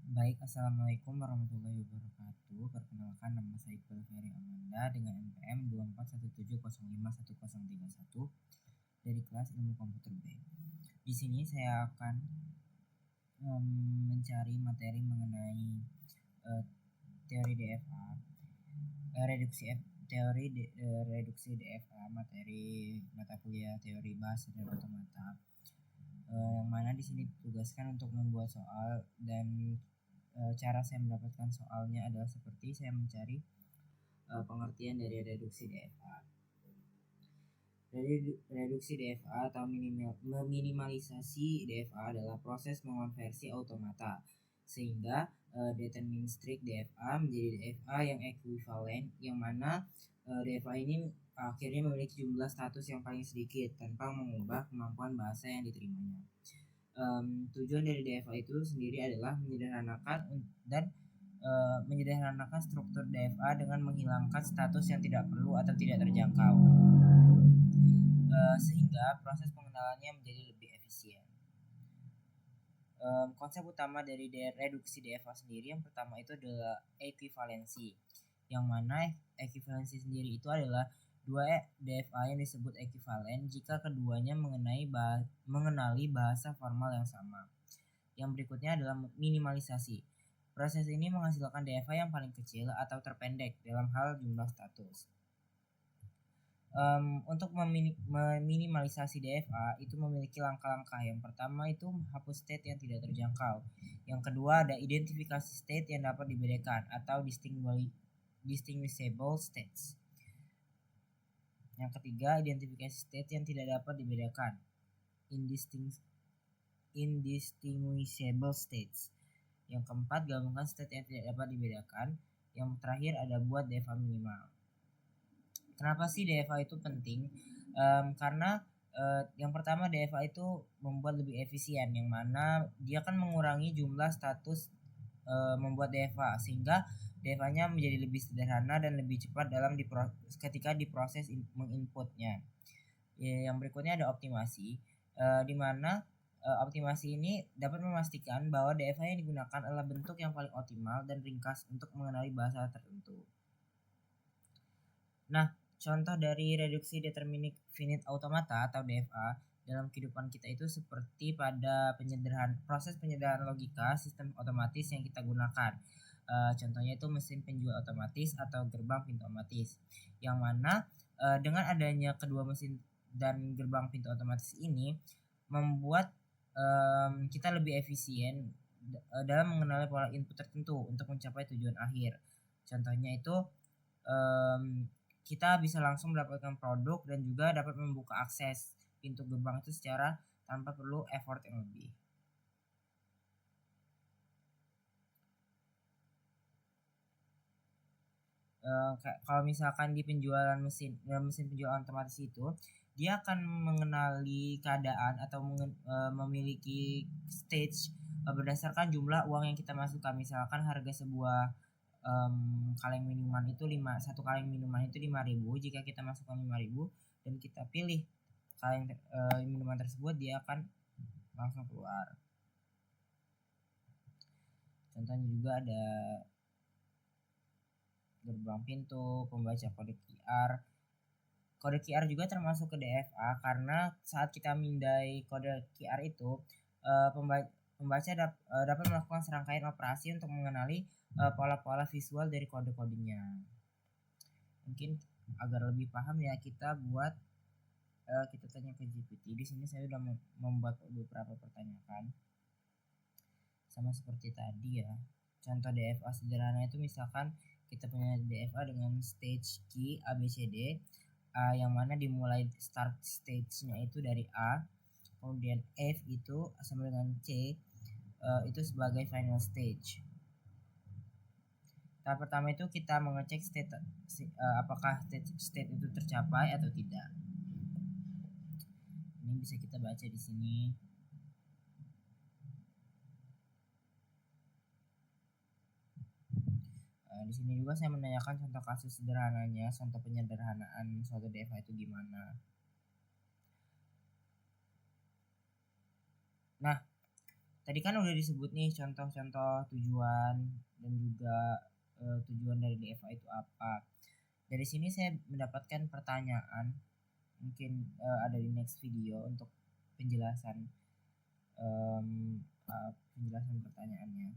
Assalamualaikum warahmatullahi wabarakatuh. Perkenalkan, nama saya Iqbal Ferry Amanda dengan NPM 2417051031 dari kelas Ilmu Komputer B. Di sini saya akan mencari materi mengenai teori DFA, reduksi DFA, materi mata kuliah teori bahasa dan otomata. Yang mana di sini ditugaskan untuk membuat soal, dan cara saya mendapatkan soalnya adalah seperti saya mencari pengertian dari reduksi DFA. Reduksi DFA atau meminimalisasi DFA adalah proses mengonversi automata sehingga deterministrik DFA menjadi DFA yang ekuivalen, yang mana DFA ini akhirnya memiliki jumlah status yang paling sedikit tanpa mengubah kemampuan bahasa yang diterimanya. Tujuan dari DFA itu sendiri adalah menyederhanakan struktur DFA dengan menghilangkan status yang tidak perlu atau tidak terjangkau, sehingga proses pengenalannya menjadi lebih efisien. Konsep utama dari reduksi DFA sendiri yang pertama itu adalah ekuivalensi, yang mana ekuivalensi sendiri itu adalah dua DFA yang disebut ekuivalen jika keduanya mengenali bahasa formal yang sama. Yang berikutnya adalah minimalisasi. Proses ini menghasilkan DFA yang paling kecil atau terpendek dalam hal jumlah status. Untuk meminimalisasi DFA itu memiliki langkah-langkah. Yang pertama itu hapus state yang tidak terjangkau. Yang kedua ada identifikasi state yang dapat dibedakan atau distinguishable states. Yang ketiga, identifikasi state yang tidak dapat dibedakan, indistinguishable states. Yang keempat, gabungkan state yang tidak dapat dibedakan. Yang terakhir ada buat DFA minimal. Kenapa sih DFA itu penting? Karena yang pertama DFA itu membuat lebih efisien, yang mana dia kan mengurangi jumlah status membuat DFA, sehingga DFA-nya menjadi lebih sederhana dan lebih cepat ketika diproses menginputnya. Yang berikutnya ada optimasi, di mana optimasi ini dapat memastikan bahwa DFA yang digunakan adalah bentuk yang paling optimal dan ringkas untuk mengenali bahasa tertentu. Nah, contoh dari reduksi determinik finite automata atau DFA dalam kehidupan kita itu seperti pada proses penyederhanaan logika sistem otomatis yang kita gunakan. Contohnya itu mesin penjual otomatis atau gerbang pintu otomatis, yang mana dengan adanya kedua mesin dan gerbang pintu otomatis ini membuat kita lebih efisien dalam mengenali pola input tertentu untuk mencapai tujuan akhir. Contohnya itu kita bisa langsung mendapatkan produk dan juga dapat membuka akses pintu gerbang itu secara tanpa perlu effort yang lebih. Kalau misalkan di mesin penjualan otomatis itu, dia akan mengenali keadaan atau memiliki stage berdasarkan jumlah uang yang kita masukkan. Misalkan harga sebuah kaleng minuman itu satu kaleng minuman itu 5.000. Jika kita masukkan 5.000 dan kita pilih kaleng minuman tersebut, dia akan langsung keluar. Contohnya juga ada gerbang pintu, pembaca kode QR. Kode QR juga termasuk ke DFA karena saat kita mindai kode QR itu pembaca dapat melakukan serangkaian operasi untuk mengenali pola-pola visual dari kode-kodenya. Mungkin agar lebih paham ya, kita tanya ke GPT. Di sini saya sudah membuat beberapa pertanyaan sama seperti tadi ya. Contoh DFA sederhana itu misalkan kita punya DFA dengan stage key ABCD, yang mana dimulai start stage-nya itu dari A, kemudian F itu sama dengan C, itu sebagai final stage. Tahap pertama itu kita mengecek apakah state itu tercapai atau tidak. Ini bisa kita baca di sini. Di sini juga saya menanyakan contoh kasus sederhananya, contoh penyederhanaan suatu DFA itu gimana. Nah, Tadi kan udah disebut nih contoh-contoh tujuan dan juga tujuan dari DFA itu apa. Dari sini saya mendapatkan pertanyaan, mungkin ada di next video untuk penjelasan penjelasan pertanyaannya.